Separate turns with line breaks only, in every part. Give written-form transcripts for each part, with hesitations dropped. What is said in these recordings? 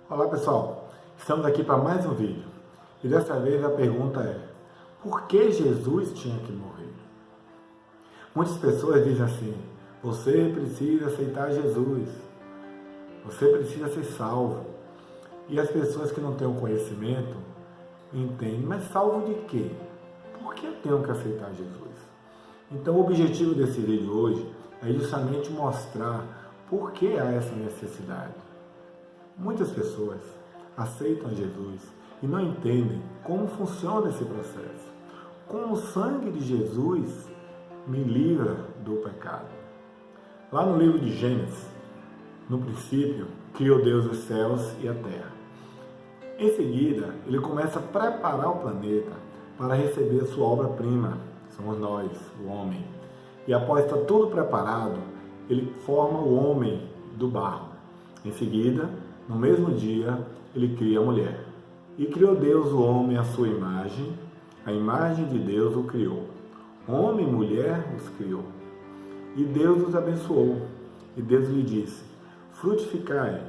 Olá pessoal, estamos aqui para mais um vídeo e dessa vez a pergunta é: por que Jesus tinha que morrer? Muitas pessoas dizem assim: você precisa aceitar Jesus, você precisa ser salvo. E as pessoas que não têm o conhecimento entendem, mas salvo de quê? Por que eu tenho que aceitar Jesus? Então o objetivo desse vídeo hoje é justamente mostrar por que há essa necessidade. Muitas pessoas aceitam Jesus e não entendem como funciona esse processo. Como o sangue de Jesus me livra do pecado. Lá no livro de Gênesis, no princípio, criou Deus os céus e a terra. Em seguida, ele começa a preparar o planeta para receber a sua obra-prima, somos nós, o homem. E após estar tudo preparado, ele forma o homem do barro. Em seguida, no mesmo dia, ele cria a mulher. E criou Deus o homem à sua imagem, a imagem de Deus o criou. Homem e mulher os criou. E Deus os abençoou. E Deus lhe disse: frutificai,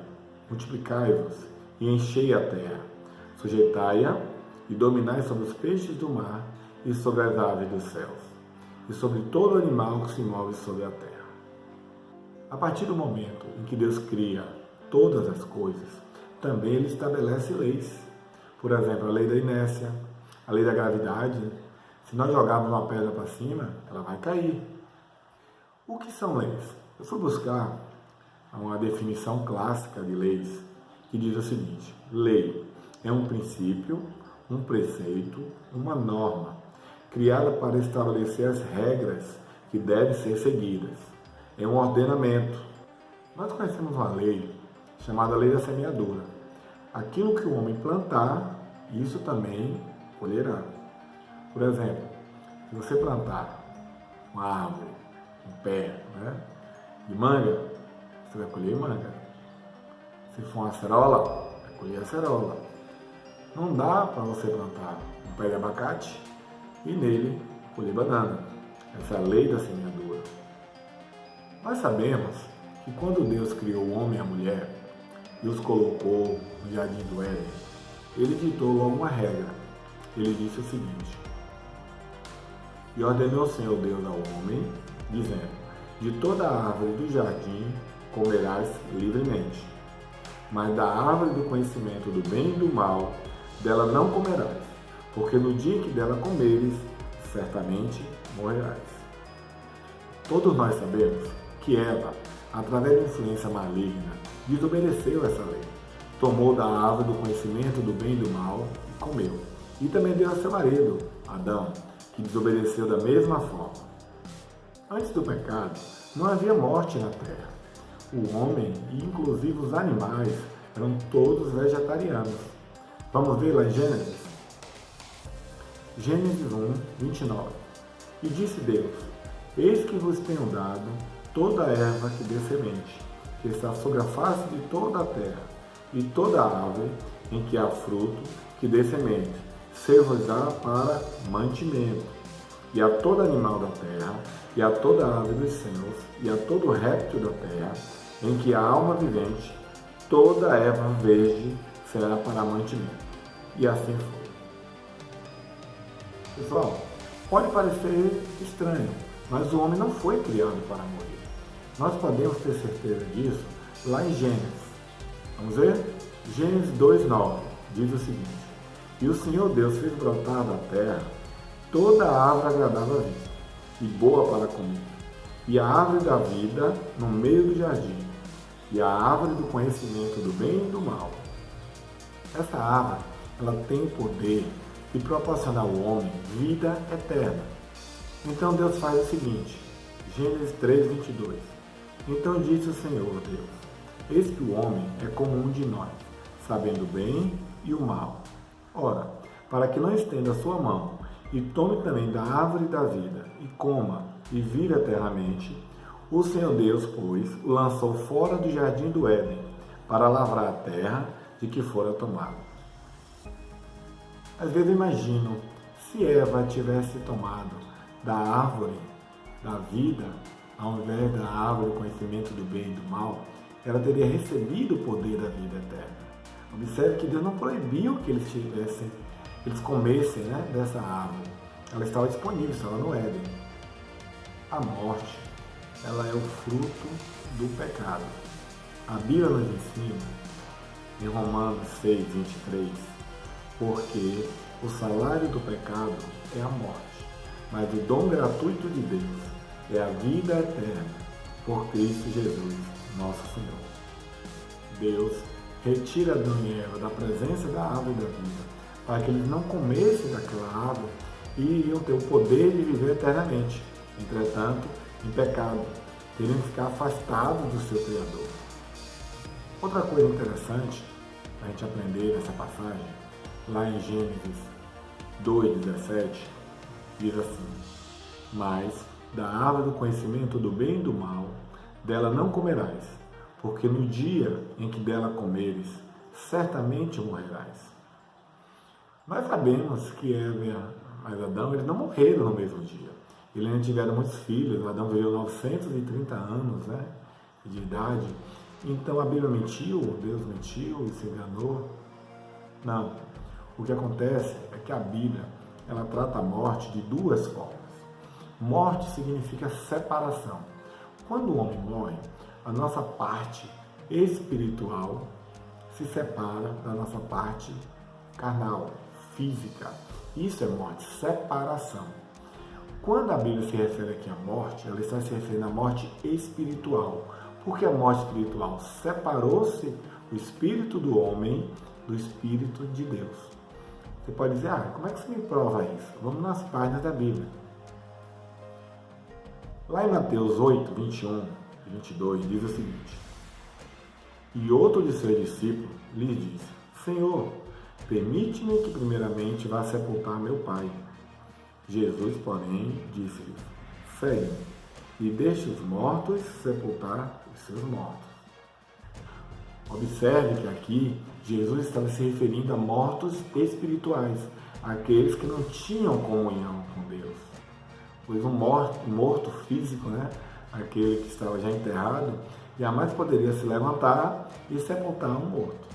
multiplicai-vos e enchei a terra. Sujeitai-a e dominai sobre os peixes do mar e sobre as aves dos céus, e sobre todo animal que se move sobre a terra. A partir do momento em que Deus cria todas as coisas, também ele estabelece leis. Por exemplo, a lei da inércia, a lei da gravidade. Se nós jogarmos uma pedra para cima, ela vai cair. O que são leis? Eu fui buscar uma definição clássica de leis que diz o seguinte: lei é um princípio, um preceito, uma norma criada para estabelecer as regras que devem ser seguidas. É um ordenamento. Nós conhecemos uma lei chamada lei da semeadura. Aquilo que o homem plantar, isso também colherá. Por exemplo, se você plantar uma árvore, um pé, de manga, você vai colher manga. Se for uma acerola, vai colher acerola. Não dá para você plantar um pé de abacate e nele colher banana. Essa é a lei da semeadura. Nós sabemos que quando Deus criou o homem e a mulher e os colocou no jardim do Éden, ele ditou logo uma regra. Ele disse o seguinte: e ordenou o Senhor Deus ao homem, dizendo: de toda a árvore do jardim comerás livremente, mas da árvore do conhecimento do bem e do mal, dela não comerás, porque no dia que dela comeres, certamente morrerás. Todos nós sabemos que Eva, através de influência maligna, desobedeceu essa lei. Tomou da árvore do conhecimento do bem e do mal e comeu. E também deu a seu marido, Adão, que desobedeceu da mesma forma. Antes do pecado, não havia morte na terra. O homem e inclusive os animais eram todos vegetarianos. Vamos ver lá em Gênesis? Gênesis 1, 29. E disse Deus: eis que vos tenho dado toda a erva que dê semente, que está sobre a face de toda a terra, e toda a árvore em que há fruto que dê semente, ser-vos-á para mantimento, e a todo animal da terra, e a toda ave dos céus, e a todo réptil da terra, em que há alma vivente, toda a erva verde será para mantimento. E assim foi. Pessoal, pode parecer estranho, mas o homem não foi criado para morrer. Nós podemos ter certeza disso lá em Gênesis. Vamos ver? Gênesis 2:9 diz o seguinte: e o Senhor Deus fez brotar da terra toda a árvore agradável à vista e boa para comer, e a árvore da vida no meio do jardim, e a árvore do conhecimento do bem e do mal. Essa árvore, ela tem o poder de proporcionar ao homem vida eterna. Então Deus faz o seguinte, Gênesis 3:22. Então disse o Senhor Deus: eis que o homem é como um de nós, sabendo o bem e o mal. Ora, para que não estenda a sua mão e tome também da árvore da vida e coma e viva eternamente, o Senhor Deus, pois, o lançou fora do jardim do Éden para lavrar a terra de que fora tomado. Às vezes eu imagino, se Eva tivesse tomado da árvore da vida, ao invés da árvore do conhecimento do bem e do mal, ela teria recebido o poder da vida eterna. Observe que Deus não proibiu que eles comessem, né, dessa árvore. Ela estava disponível, estava no Éden. A morte, ela é o fruto do pecado. A Bíblia nos ensina, em Romanos 6:23, porque o salário do pecado é a morte, mas o dom gratuito de Deus é a vida eterna por Cristo Jesus, nosso Senhor. Deus retira Adão e Eva da presença da árvore da vida, para que eles não comessem daquela árvore e iriam ter o poder de viver eternamente. Entretanto, em pecado, teriam que ficar afastados do seu Criador. Outra coisa interessante para a gente aprender nessa passagem, lá em Gênesis 2:17, diz assim: mas da árvore do conhecimento do bem e do mal, dela não comerás, porque no dia em que dela comeres, certamente morrerás. Nós sabemos que Eva e Adão, eles não morreram no mesmo dia. Eles ainda tiveram muitos filhos. Adão viveu 930 anos, né, de idade. Então a Bíblia mentiu, Deus mentiu e se enganou? Não. O que acontece é que a Bíblia, ela trata a morte de duas formas. Morte significa separação. Quando o homem morre, a nossa parte espiritual se separa da nossa parte carnal, física. Isso é morte, separação. Quando a Bíblia se refere aqui à morte, ela está se referindo à morte espiritual. Porque a morte espiritual separou-se o espírito do homem do espírito de Deus. Você pode dizer, como é que você me prova isso? Vamos nas páginas da Bíblia. Lá em Mateus 8:21 e 22, diz o seguinte: e outro de seus discípulos lhe disse: Senhor, permite-me que primeiramente vá sepultar meu pai. Jesus, porém, disse-lhes: segue, e deixe os mortos sepultar os seus mortos. Observe que aqui Jesus estava se referindo a mortos espirituais, aqueles que não tinham comunhão com Deus. Pois um morto físico, né, aquele que estava já enterrado, jamais poderia se levantar e sepultar um morto.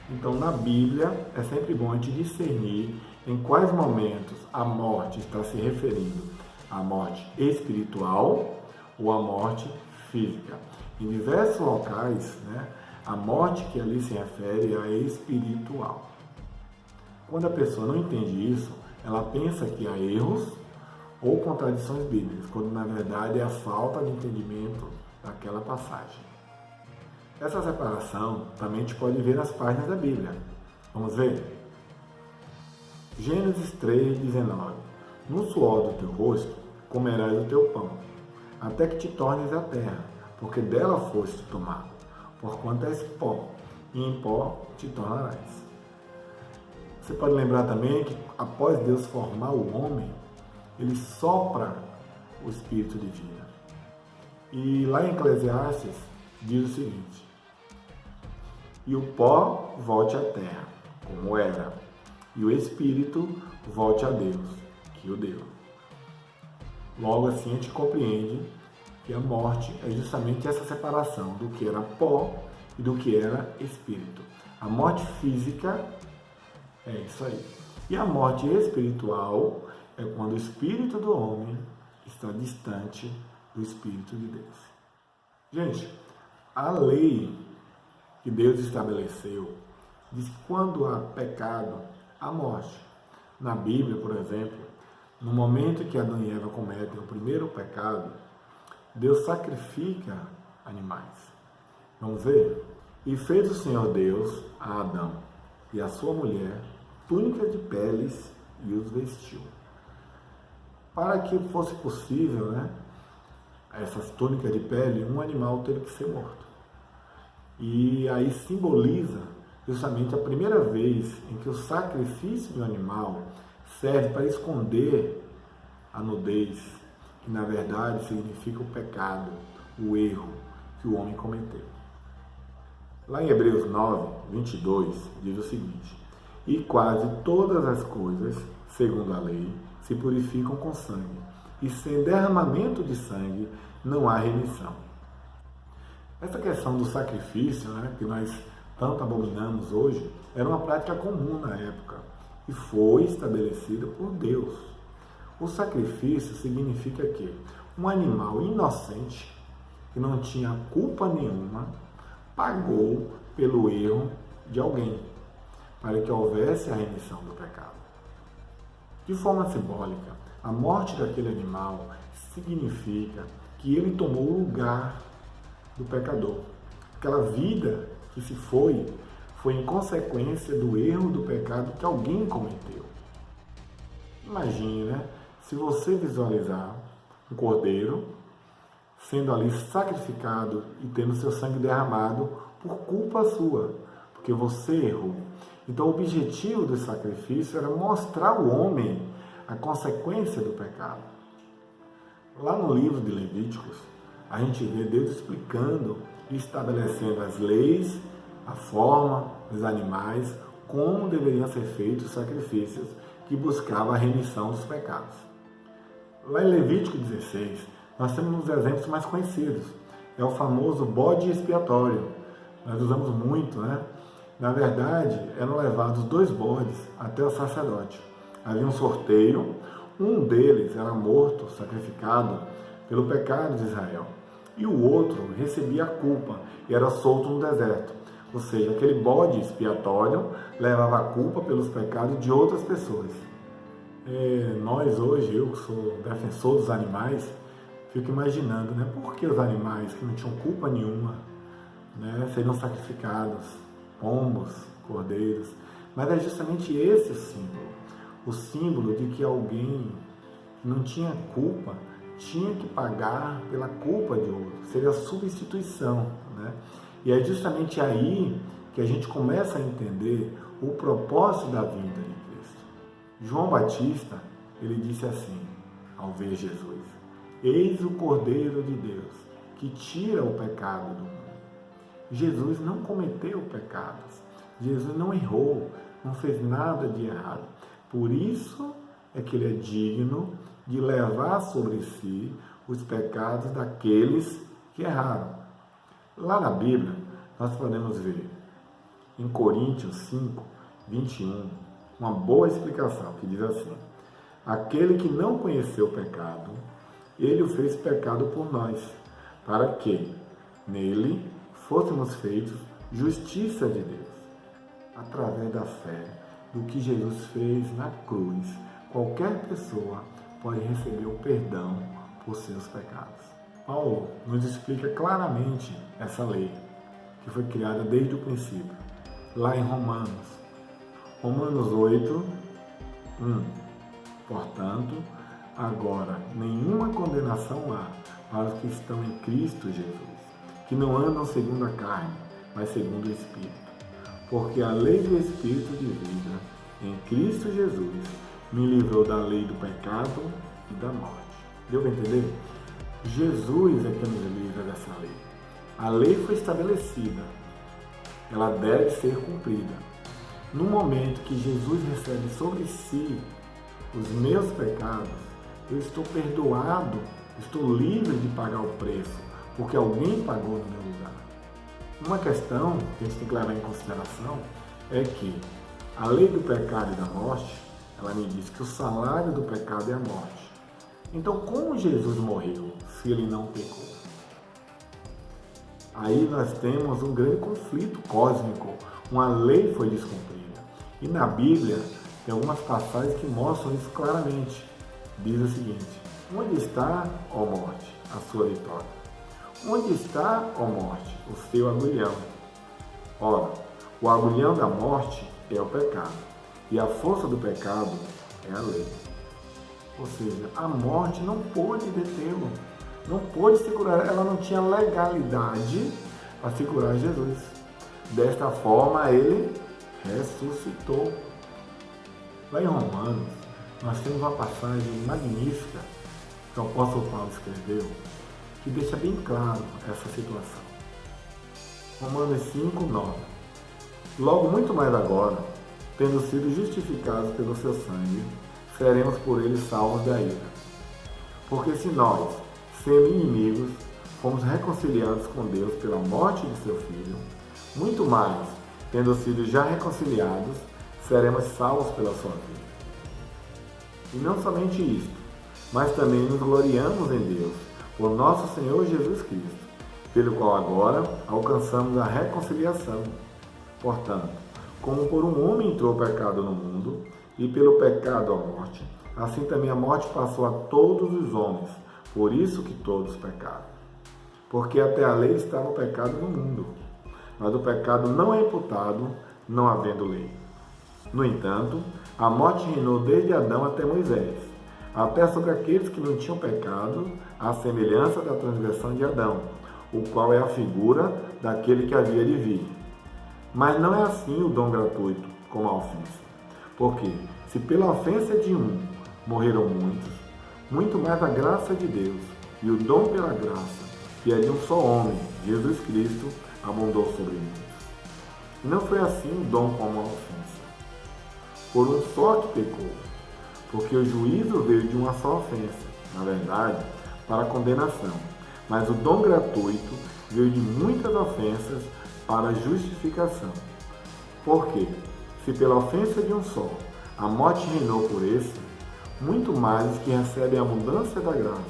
Então, na Bíblia, é sempre bom a gente discernir em quais momentos a morte está se referindo à morte espiritual ou à morte física. Em diversos locais, né, a morte que ali se refere é a espiritual. Quando a pessoa não entende isso, ela pensa que há erros ou contradições bíblicas, quando na verdade é a falta de entendimento daquela passagem. Essa separação também a gente pode ver nas páginas da Bíblia. Vamos ver? Gênesis 3:19. No suor do teu rosto comerás o teu pão, até que te tornes a terra, porque dela foste tomado, porquanto és pó, e em pó te tornarás. Você pode lembrar também que após Deus formar o homem, ele sopra o espírito de vida. E lá em Eclesiastes diz o seguinte: e o pó volte à terra, como era, e o espírito volte a Deus, que o deu. Logo assim a gente compreende que a morte é justamente essa separação do que era pó e do que era espírito. A morte física é isso aí. E a morte espiritual é quando o espírito do homem está distante do espírito de Deus. Gente, a lei que Deus estabeleceu diz que quando há pecado, há morte. Na Bíblia, por exemplo, no momento que Adão e Eva cometem o primeiro pecado, Deus sacrifica animais. Vamos ver? E fez o Senhor Deus a Adão e a sua mulher túnica de peles e os vestiu. Para que fosse possível, né, essas túnicas de pele, um animal teve que ser morto. E aí simboliza justamente a primeira vez em que o sacrifício de um animal serve para esconder a nudez, que na verdade significa o pecado, o erro que o homem cometeu. Lá em Hebreus 9:22 diz o seguinte: e quase todas as coisas, segundo a lei, se purificam com sangue, e sem derramamento de sangue não há remissão. Essa questão do sacrifício, né, que nós tanto abominamos hoje, era uma prática comum na época e foi estabelecida por Deus. O sacrifício significa que um animal inocente, que não tinha culpa nenhuma, pagou pelo erro de alguém, para que houvesse a remissão do pecado. De forma simbólica, a morte daquele animal significa que ele tomou o lugar do pecador. Aquela vida que se foi em consequência do erro do pecado que alguém cometeu. Imagine, né? Se você visualizar um cordeiro sendo ali sacrificado e tendo seu sangue derramado por culpa sua, porque você errou. Então o objetivo do sacrifício era mostrar ao homem a consequência do pecado. Lá no livro de Levíticos, a gente vê Deus explicando e estabelecendo as leis, a forma dos animais, como deveriam ser feitos os sacrifícios que buscavam a remissão dos pecados. Lá em Levítico 16, nós temos uns exemplos mais conhecidos. É o famoso bode expiatório. Nós usamos muito, né? Na verdade, eram levados 2 bodes até o sacerdote. Havia um sorteio, um deles era morto, sacrificado pelo pecado de Israel. E o outro recebia a culpa e era solto no deserto. Ou seja, aquele bode expiatório levava a culpa pelos pecados de outras pessoas. Nós hoje, eu que sou defensor dos animais, fico imaginando, né? Por que os animais que não tinham culpa nenhuma, né, seriam sacrificados? Pombos, cordeiros. Mas é justamente esse o símbolo de que alguém que não tinha culpa tinha que pagar pela culpa de outro. Seria a substituição, né? E é justamente aí que a gente começa a entender o propósito da vinda de Cristo. João Batista, ele disse assim, ao ver Jesus: eis o Cordeiro de Deus, que tira o pecado do mundo. Jesus não cometeu pecados, Jesus não errou, não fez nada de errado. Por isso é que ele é digno de levar sobre si os pecados daqueles que erraram. Lá na Bíblia, nós podemos ver, em Coríntios 5, 21, uma boa explicação que diz assim: aquele que não conheceu o pecado, ele o fez pecado por nós, para que nele fôssemos feitos justiça de Deus. Através da fé do que Jesus fez na cruz, qualquer pessoa pode receber o perdão por seus pecados. Paulo nos explica claramente essa lei, que foi criada desde o princípio, lá em Romanos 8, 1. Portanto, agora nenhuma condenação há para os que estão em Cristo Jesus, que não andam segundo a carne, mas segundo o Espírito. Porque a lei do Espírito de vida, em Cristo Jesus, me livrou da lei do pecado e da morte. Deu para entender? Jesus é quem nos livra dessa lei. A lei foi estabelecida. Ela deve ser cumprida. No momento que Jesus recebe sobre si os meus pecados, eu estou perdoado, estou livre de pagar o preço, porque alguém pagou no meu lugar. Uma questão que a gente tem que levar em consideração é que a lei do pecado e da morte, ela me diz que o salário do pecado é a morte. Então, como Jesus morreu se ele não pecou? Aí nós temos um grande conflito cósmico. Uma lei foi descumprida. E na Bíblia tem algumas passagens que mostram isso claramente. Diz o seguinte: onde está, ó morte, a sua vitória? Onde está, ó morte, o seu agulhão? Ora, o agulhão da morte é o pecado, e a força do pecado é a lei. Ou seja, a morte não pôde detê-lo, não pôde segurar, ela não tinha legalidade para segurar Jesus. Desta forma, ele ressuscitou. Lá em Romanos, nós temos uma passagem magnífica que o apóstolo Paulo escreveu, que deixa bem claro essa situação. Romanos 5, 9. Logo, muito mais agora, tendo sido justificados pelo seu sangue, seremos por ele salvos da ira. Porque se nós, sendo inimigos, fomos reconciliados com Deus pela morte de seu Filho, muito mais, tendo sido já reconciliados, seremos salvos pela sua vida. E não somente isto, mas também nos gloriamos em Deus, por nosso Senhor Jesus Cristo, pelo qual agora alcançamos a reconciliação. Portanto, como por um homem entrou o pecado no mundo, e pelo pecado a morte, assim também a morte passou a todos os homens, por isso que todos pecaram. Porque até a lei estava o pecado no mundo, mas o pecado não é imputado, não havendo lei. No entanto, a morte reinou desde Adão até Moisés, até sobre aqueles que não tinham pecado, à semelhança da transgressão de Adão, o qual é a figura daquele que havia de vir. Mas não é assim o dom gratuito, como a ofensa. Porque, se pela ofensa de um morreram muitos, muito mais a graça de Deus e o dom pela graça, que é de um só homem, Jesus Cristo, abundou sobre muitos. E não foi assim o dom como a ofensa. Por um só que pecou, porque o juízo veio de uma só ofensa, na verdade, para a condenação. Mas o dom gratuito veio de muitas ofensas para a justificação. Porque, se pela ofensa de um só a morte reinou por esse, muito mais os que recebem a abundância da graça,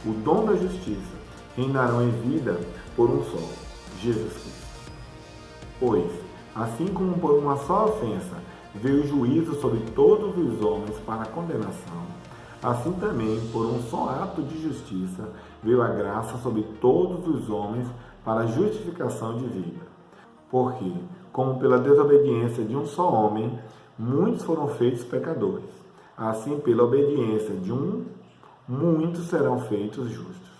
o dom da justiça, reinarão em vida por um só, Jesus Cristo. Pois, assim como por uma só ofensa veio o juízo sobre todos os homens para a condenação, assim também, por um só ato de justiça, veio a graça sobre todos os homens para a justificação de vida. Porque, como pela desobediência de um só homem, muitos foram feitos pecadores, assim pela obediência de um, muitos serão feitos justos.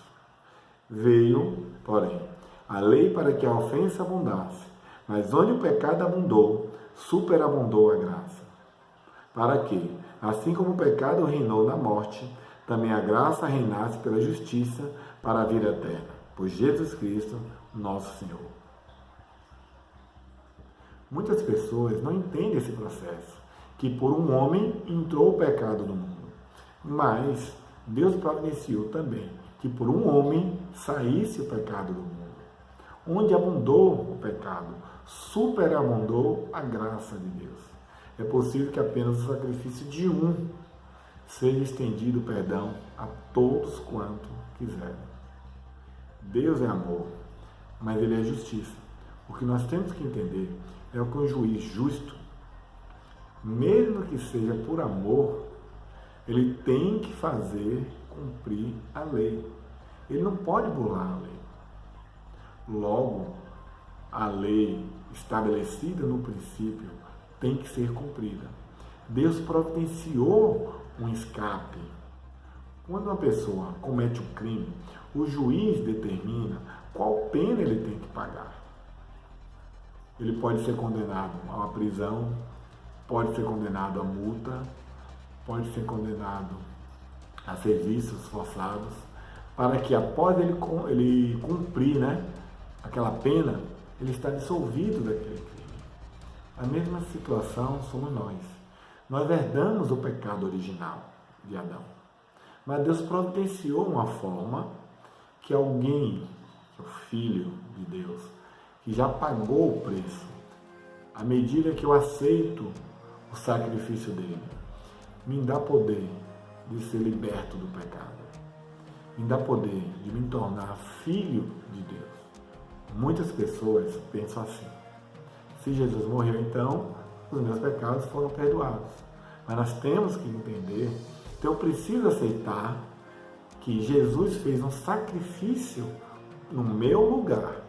Veio, porém, a lei para que a ofensa abundasse, mas onde o pecado abundou, superabundou a graça. Para que, assim como o pecado reinou na morte, também a graça reinasse pela justiça para a vida eterna, por Jesus Cristo, nosso Senhor. Muitas pessoas não entendem esse processo, que por um homem entrou o pecado no mundo. Mas Deus providenciou também que por um homem saísse o pecado do mundo. Onde abundou o pecado, superabundou a graça de Deus. É possível que apenas o sacrifício de um seja estendido o perdão a todos quanto quiserem. Deus é amor, mas Ele é justiça. O que nós temos que entender é que um juiz justo, mesmo que seja por amor, ele tem que fazer cumprir a lei. Ele não pode burlar a lei. Logo, a lei estabelecida no princípio tem que ser cumprida. Deus providenciou um escape. Quando uma pessoa comete um crime, o juiz determina qual pena ele tem que pagar. Ele pode ser condenado a uma prisão, pode ser condenado a multa, pode ser condenado a serviços forçados, para que após ele cumprir, aquela pena, ele está dissolvido daquele crime. A mesma situação somos nós. Nós herdamos o pecado original de Adão. Mas Deus providenciou uma forma que alguém, que é o Filho de Deus, que já pagou o preço, à medida que eu aceito o sacrifício dele, me dá poder de ser liberto do pecado. Me dá poder de me tornar filho de Deus. Muitas pessoas pensam assim: se Jesus morreu, então os meus pecados foram perdoados. Mas nós temos que entender, então eu preciso aceitar que Jesus fez um sacrifício no meu lugar.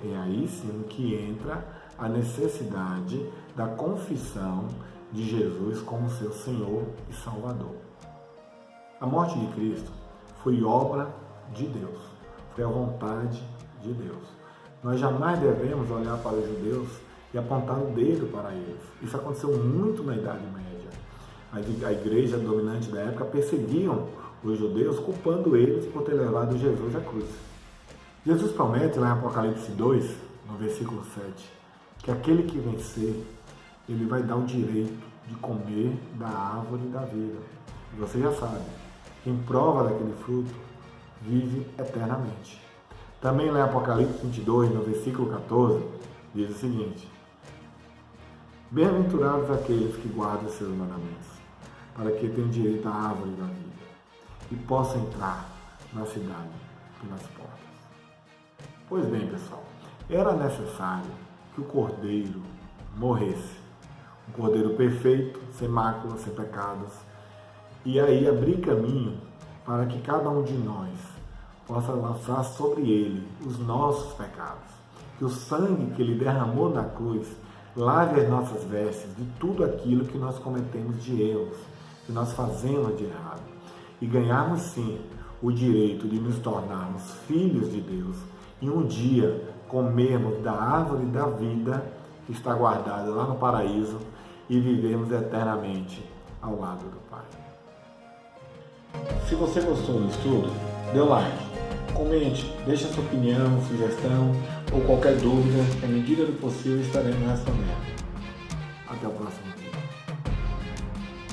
É aí sim que entra a necessidade da confissão de Jesus como seu Senhor e Salvador. A morte de Cristo foi obra de Deus, foi a vontade de Deus. Nós jamais devemos olhar para os judeus e apontar o dedo para eles. Isso aconteceu muito na Idade Média. A igreja dominante da época perseguiam os judeus, culpando eles por ter levado Jesus à cruz. Jesus promete lá em Apocalipse 2, no versículo 7, que aquele que vencer, ele vai dar o direito de comer da árvore da vida. E você já sabe, quem prova daquele fruto vive eternamente. Também lá em Apocalipse 22, no versículo 14, diz o seguinte: Bem-aventurados aqueles que guardam os seus mandamentos, para que tenham direito à árvore da vida e possam entrar na cidade pelas portas. Pois bem, pessoal, era necessário que o Cordeiro morresse. Um Cordeiro perfeito, sem mácula, sem pecados, e aí abrir caminho para que cada um de nós possa lançar sobre ele os nossos pecados. Que o sangue que ele derramou na cruz lave as nossas vestes de tudo aquilo que nós cometemos de erros, que nós fazemos de errado. E ganharmos sim o direito de nos tornarmos filhos de Deus e um dia comermos da árvore da vida que está guardada lá no paraíso e vivermos eternamente ao lado do Pai. Se você gostou do estudo, dê o like, comente, deixe a sua opinião, sugestão ou qualquer dúvida, que à medida do possível estaremos respondendo. Até o próximo vídeo.